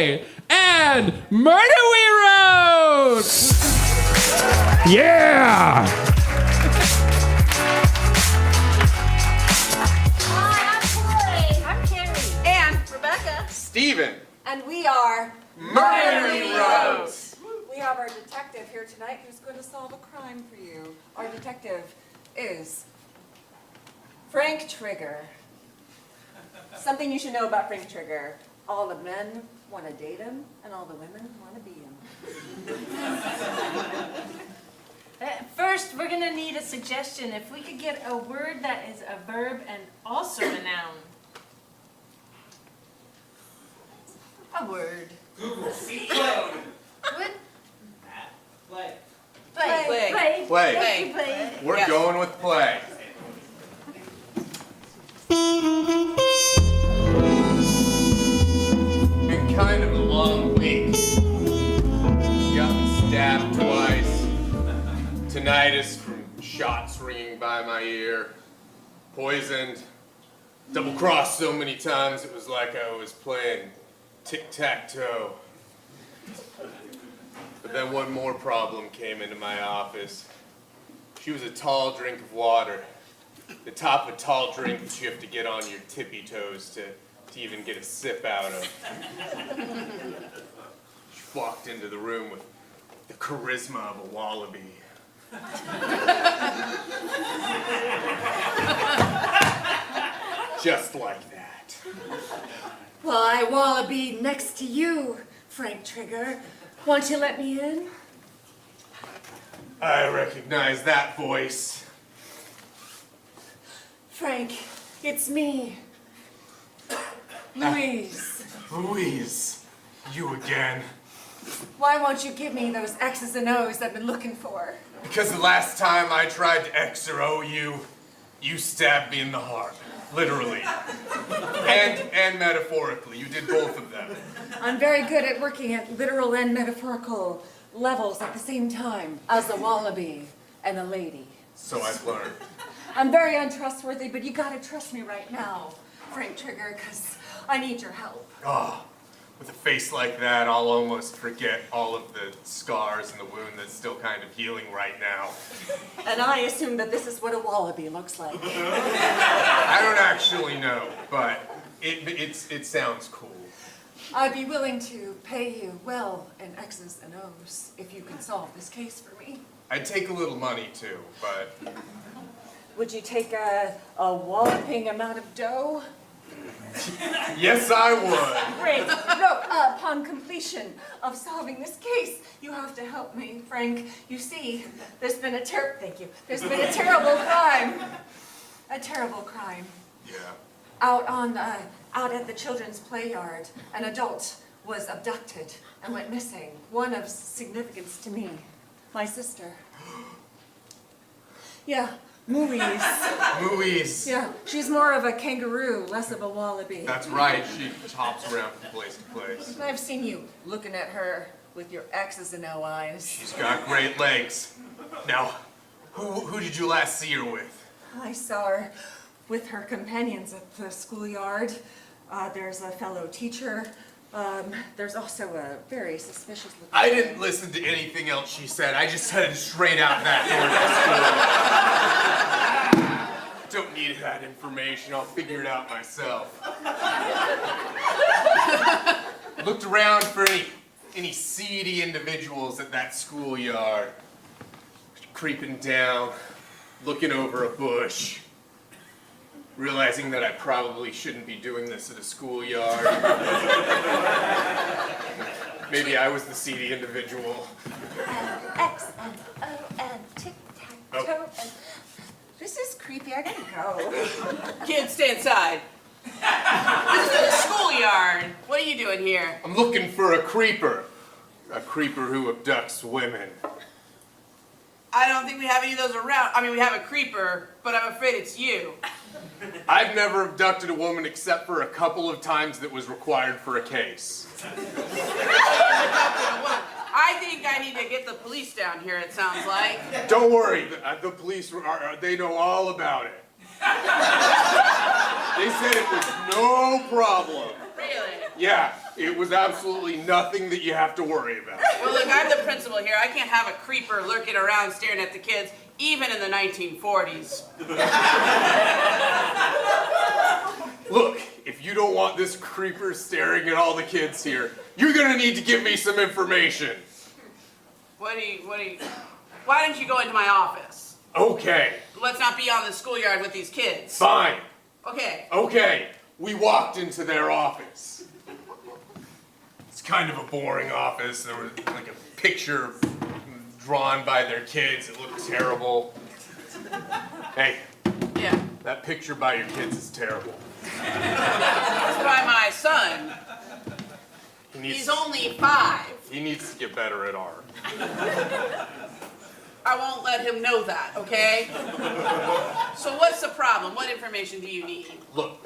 Play and Murder We Wrote! Yeah! Hi, I'm Corey. I'm Carrie. And Rebecca. Steven. And we are Murder We Wrote. We have our detective here tonight who's going to solve a crime for you. Our detective is Frank Trigger. Something you should know about Frank Trigger. All the men want to date him, and all the women want to be him. First, we're going to need a suggestion. If we could get a word that is a verb and also a noun. A word. Google. What? Play. Play. Play. Thank you, play. We're Yes. going with play. Been kind of a long week. Gotten stabbed twice. Tinnitus from shots ringing by my ear. Poisoned. Double-crossed so many times it was like I was playing tic-tac-toe. But then one more problem came into my office. She was a tall drink of water. The top of a tall drink that you have to get on your tippy toes to even get a sip out of. She walked into the room with the charisma of a wallaby. Just like that. Well, I wallaby next to you, Frank Trigger. Won't you let me in? I recognize that voice. Frank, it's me. Louise. Louise, you again. Why won't you give me those X's and O's I've been looking for? Because the last time I tried to X or O you, you stabbed me in the heart. Literally. And metaphorically. You did both of them. I'm very good at working at literal and metaphorical levels at the same time as a wallaby and a lady. So I've learned. I'm very untrustworthy, but you gotta trust me right now, Frank Trigger, because I need your help. Oh, with a face like that, I'll almost forget all of the scars and the wound that's still kind of healing right now. And I assume that this is what a wallaby looks like. I don't actually know, but it sounds cool. I'd be willing to pay you well in X's and O's if you can solve this case for me. I'd take a little money too, but Would you take a walloping amount of dough? yes, I would. Great. No, upon completion of solving this case, you have to help me, Frank. You see, there's been a There's been a terrible crime. A terrible crime. Yeah. Out at the children's play yard, an adult was abducted and went missing. One of significance to me, my sister. Yeah, Mooise. Mooise. Yeah, she's more of a kangaroo, less of a wallaby. That's right, she hops around from place to place. I've seen you looking at her with your X's and O eyes. She's got great legs. Now, who did you last see her with? I saw her with her companions at the schoolyard. There's a fellow teacher. There's also a very suspicious looking I didn't listen to anything else she said. I just headed straight out that door to school. Don't need that information. I'll figure it out myself. Looked around for any seedy individuals at that schoolyard. Creeping down, looking over a bush. Realizing that I probably shouldn't be doing this at a schoolyard. Maybe I was the seedy individual. X and O and tic-tac-toe and... This is creepy, I gotta go. Kids, stay inside. This is the schoolyard. What are you doing here? I'm looking for a creeper. A creeper who abducts women. I don't think we have any of those around. I mean, we have a creeper, but I'm afraid it's you. I've never abducted a woman except for a couple of times that was required for a case. I think I need to get the police down here, it sounds like. Don't worry, the police, they know all about it. They said it was no problem. Really? Yeah, It was absolutely nothing that you have to worry about. Well, look, I'm the principal here. I can't have a creeper lurking around staring at the kids, even in the 1940s. Look, if you don't want this creeper staring at all the kids here, you're gonna need to give me some information. Why don't you go into my office? Okay, Let's not be on the schoolyard with these kids. fine. Okay. Okay, we walked into their office. It's kind of a boring office. There was like a picture drawn by their kids. It looked terrible. Hey, Yeah. that picture by your kids is terrible. It's by my son. He's only 5. He needs to get better at art. I won't let him know that, okay? So what's the problem? What information do you need? Look,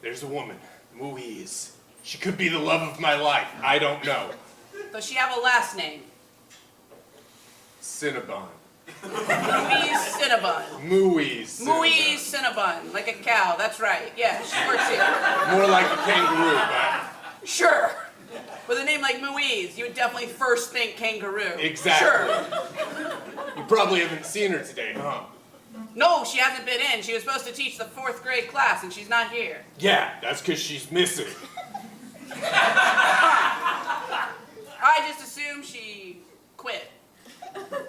there's a woman, Mooise. She could be the love of my life. I don't know. Does she have a last name? Cinnabun. Mooise Cinnabun. Mooise. Mooise Cinnabun, like a cow. That's right. Yeah, she works here. More like a kangaroo, but Sure. With a name like Mooise, you would definitely first think kangaroo. exactly. Sure. You probably haven't seen her today, huh? No, she hasn't been in. She was supposed to teach the 4th grade class, and she's not here. Yeah, that's because she's missing. I just assumed she quit.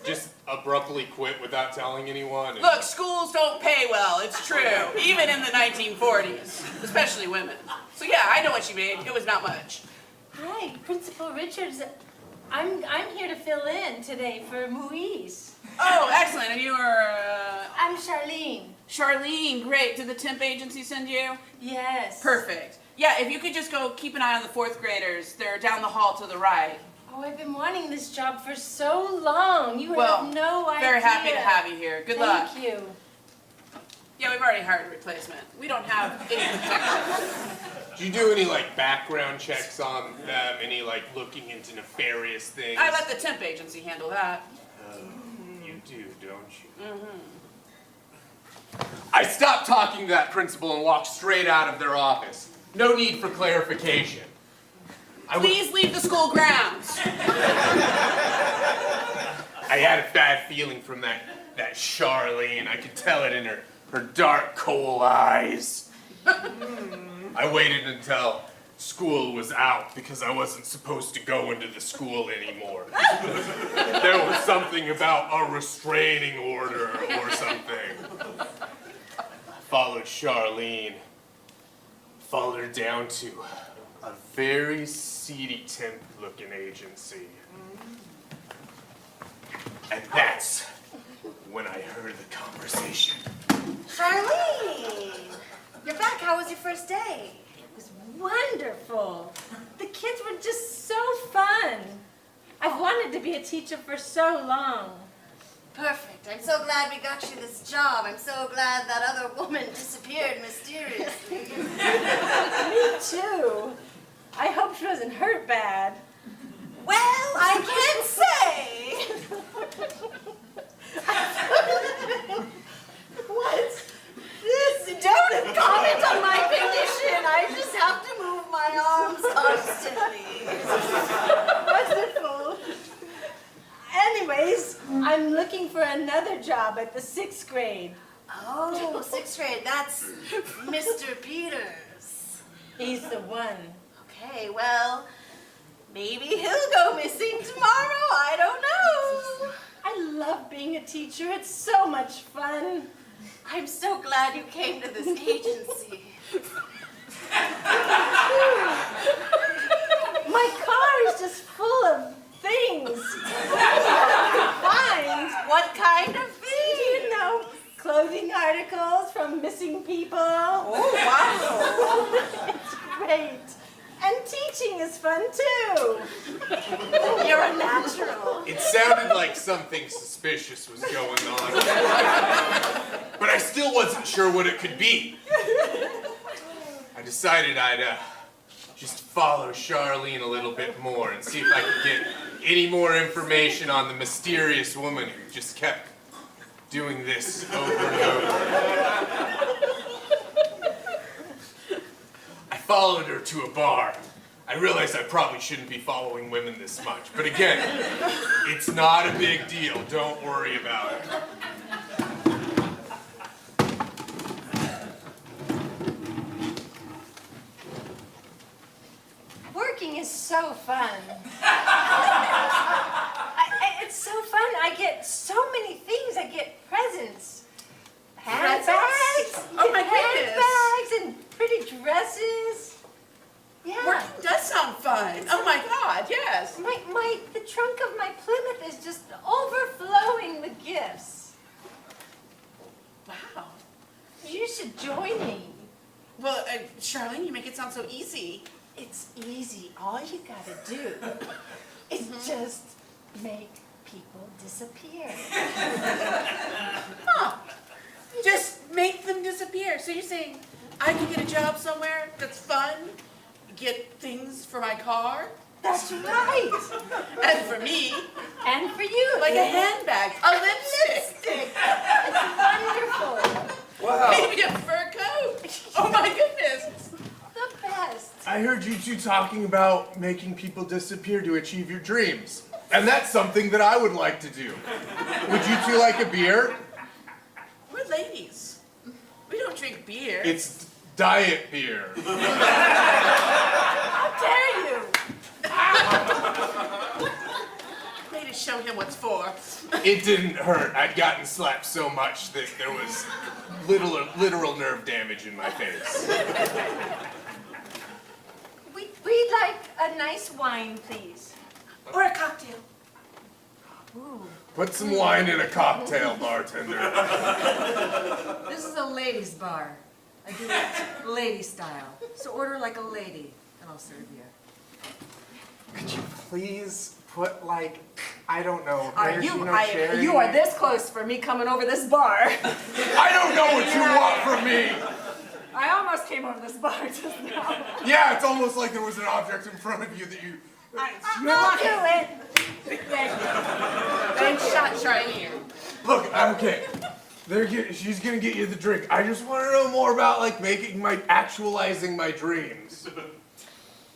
Just abruptly quit without telling anyone. and- Look, schools don't pay well. It's true. Even in the 1940s. Especially women. So yeah, I know what she made. It was not much. Hi, Principal Richards. I'm here to fill in today for Mooise. Oh, excellent. And you were, I'm Charlene. Charlene. Great. Did the temp agency send you? Yes. Perfect. Yeah, if you could just go keep an eye on the 4th graders. They're down the hall to the right. Oh, I've been wanting this job for so long. You Well, have no idea. very happy to have you here. Good luck. Thank you. Yeah, we've already hired a replacement. We don't have any protection. Do you do any like background checks on them? Any like looking into nefarious things? I let the temp agency handle that. You do, don't you? I stopped talking to that principal and walked straight out of their office. No need for clarification. Please leave the school grounds. I had a bad feeling from that Charlene. I could tell it in her dark coal eyes. I waited until school was out because I wasn't supposed to go into the school anymore. There was something about a restraining order or something. Followed Charlene. Followed her down to a very seedy temp-looking agency. And that's when I heard the conversation. Charlene! You're back. How was your first day? It was wonderful. The kids were just so fun. I've wanted to be a teacher for so long. Perfect. I'm so glad we got you this job. I'm so glad that other woman disappeared mysteriously. Me too. I hope she wasn't hurt bad. Well, I can't say. What's this? Don't comment on my condition. I just have to move my arms constantly. Wonderful. Anyways, I'm looking for another job at the 6th grade. Oh, 6th grade. That's Mr. Peters. He's the one. Okay, well, maybe he'll go missing tomorrow. I don't know. I love being a teacher. It's so much fun. I'm so glad you came to this agency. My car is just full of things. Find. What kind of thing? You know, clothing articles from missing people. Oh, wow. It's great. And teaching is fun too. You're a natural. It sounded like something suspicious was going on. But I still wasn't sure what it could be. I decided I'd just follow Charlene a little bit more and see if I could get any more information on the mysterious woman who just kept doing this over and over. I followed her to a bar. I realize I probably shouldn't be following women this much, but again, it's not a big deal. Don't worry about it. Working is so fun. It's so fun. I get so many things. I get presents. Handbags. Oh my goodness. Handbags and pretty dresses. Yeah. Working does sound fun. Oh my God, yes. The trunk of my Plymouth is just overflowing with gifts. Wow. You should join me. Well, Charlene, you make it sound so easy. It's easy. All you gotta do is just make people disappear. Huh. Just make them disappear. So you're saying I can get a job somewhere that's fun, get things for my car, That's right. and for me, And for you. like a handbag, a lipstick, It's wonderful. Wow. maybe a fur coat. Oh my goodness. The best. I heard you two talking about making people disappear to achieve your dreams. And that's something that I would like to do. Would you two like a beer? We're ladies. We don't drink beer. It's diet beer. How dare you? Way to show him what's for. It didn't hurt. I'd gotten slapped so much that there was literal nerve damage in my face. We'd like a nice wine, please. Or a cocktail. Ooh. Put some wine in a cocktail, bartender. This is a ladies' bar. I do it lady style. So order like a lady, and I'll serve you. Could you please put, like, I don't know, You are this close for me coming over this bar. I don't know what you want from me. I almost came over this bar just now. Yeah, it's almost like there was an object in front of you that you... I'll do it. Then shot Charlene. Look, okay. She's gonna get you the drink. I just want to know more about, like, actualizing my dreams.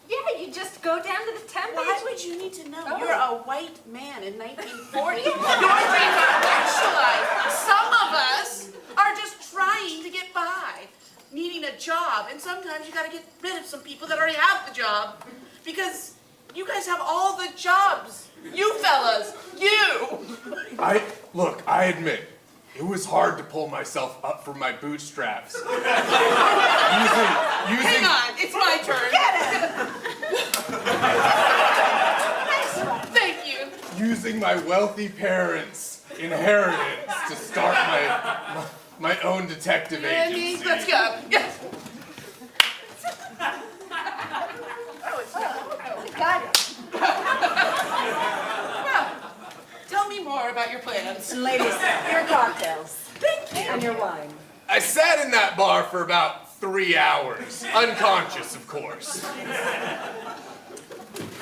Yeah, you just go down to the temple. Why would you need to know? Oh. You're a white man in 1940. Your dreams aren't actualized. Some of us are just trying to get by, needing a job, and sometimes you gotta get rid of some people that already have the job, because you guys have all the jobs. You fellas, you! I admit, it was hard to pull myself up from my bootstraps. Hang on, it's my turn. Thank you. Using my wealthy parents' inheritance to start my own detective Andy, agency. let's go. Yes. Got it. Well, tell me more about your plans. And ladies, your cocktails. Thank you. And your wine. I sat in that bar for about 3 hours, unconscious, of course.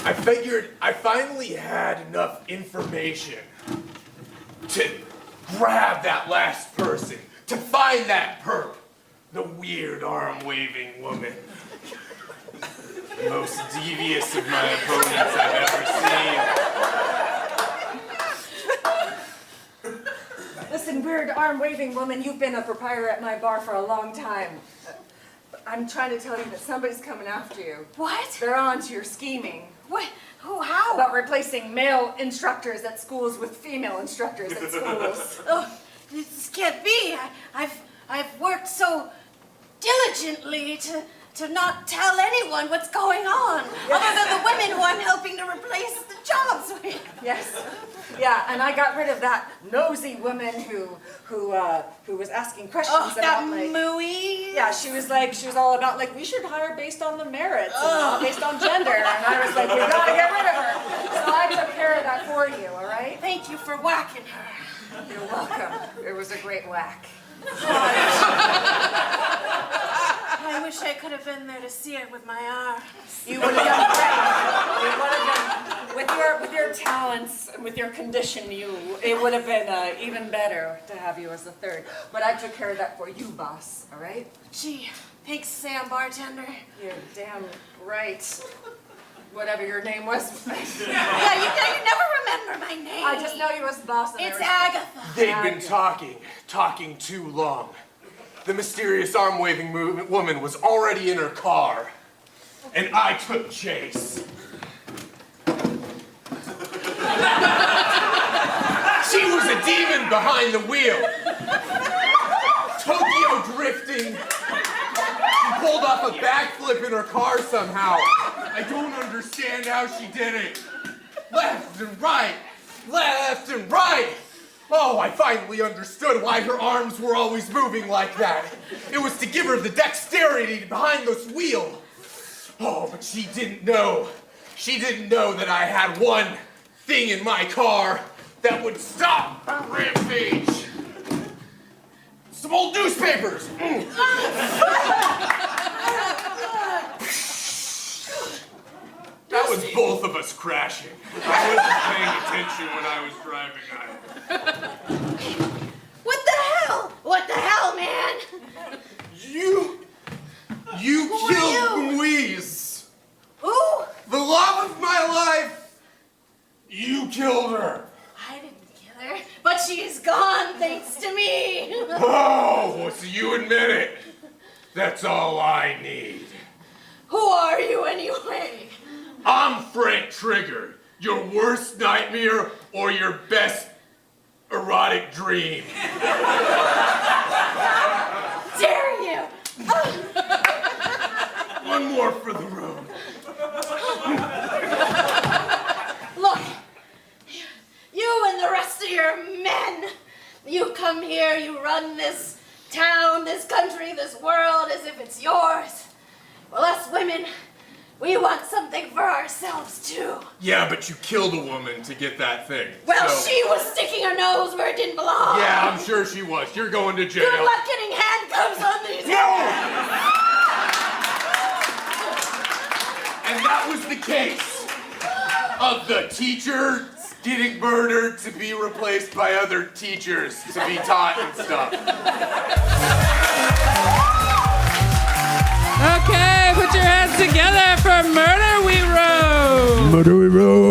I figured I finally had enough information to grab that last person, to find that perp, the weird arm-waving woman. The most devious of my opponents I've ever seen. Listen, weird arm-waving woman, you've been a proprietor at my bar for a long time. I'm trying to tell you that somebody's coming after you. What? They're on to your scheming. What? Who? How? About replacing male instructors at schools with female instructors at schools. Oh, this can't be. I've worked so diligently to not tell anyone what's going on, other than the women who I'm helping to replace the jobs with. Yes. Yeah, and I got rid of that nosy woman who was asking questions Oh, about that like. Mooise. Yeah, she was all about like we should hire based on the merits and not based on gender. And I was like, we gotta get rid of her. So I took care of that for you, all right? Thank you for whacking her. You're welcome. It was a great whack. I wish I could have been there to see it with my arms. You would have done great. You would have done with your talents and with your condition. It would have been even better to have you as the third. But I took care of that for you, boss. All right? Gee, thanks, Sam, bartender. You're damn right. whatever your name was. Yeah, you never remember my name. I just know you as boss. And I It's respect- Agatha. They'd been talking too long. The mysterious arm-waving woman was already in her car, and I took chase. She was a demon behind the wheel. Tokyo drifting. She pulled off a backflip in her car somehow. I don't understand how she did it. Left and right, left and right. Oh, I finally understood why her arms were always moving like that. It was to give her the dexterity behind this wheel. Oh, but she didn't know. She didn't know that I had one thing in my car that would stop her rampage. Some old newspapers. That was both of us crashing. I wasn't paying attention when I was driving either. What the hell? What the hell, man? You Who are killed Mooise. Who? The love of my life. You killed her. I didn't kill her, but she's gone thanks to me. Oh, so you admit it. That's all I need. Who are you anyway? I'm Frank Trigger. Your worst nightmare or your best erotic dream. Dare you? One more for the road. Look, you and the rest of your men, you come here, you run this town, this country, this world as if it's yours. Well, us women, we want something for ourselves too. Yeah, but you killed a woman to get that thing. Well, so- she was sticking her nose where it didn't belong. Yeah, I'm sure she was. You're going to jail. Good luck getting handcuffs on these. No! And that was the case of the teacher getting murdered to be replaced by other teachers to be taught and stuff. Okay, put your hands together for Murder We Wrote. Murder we wrote.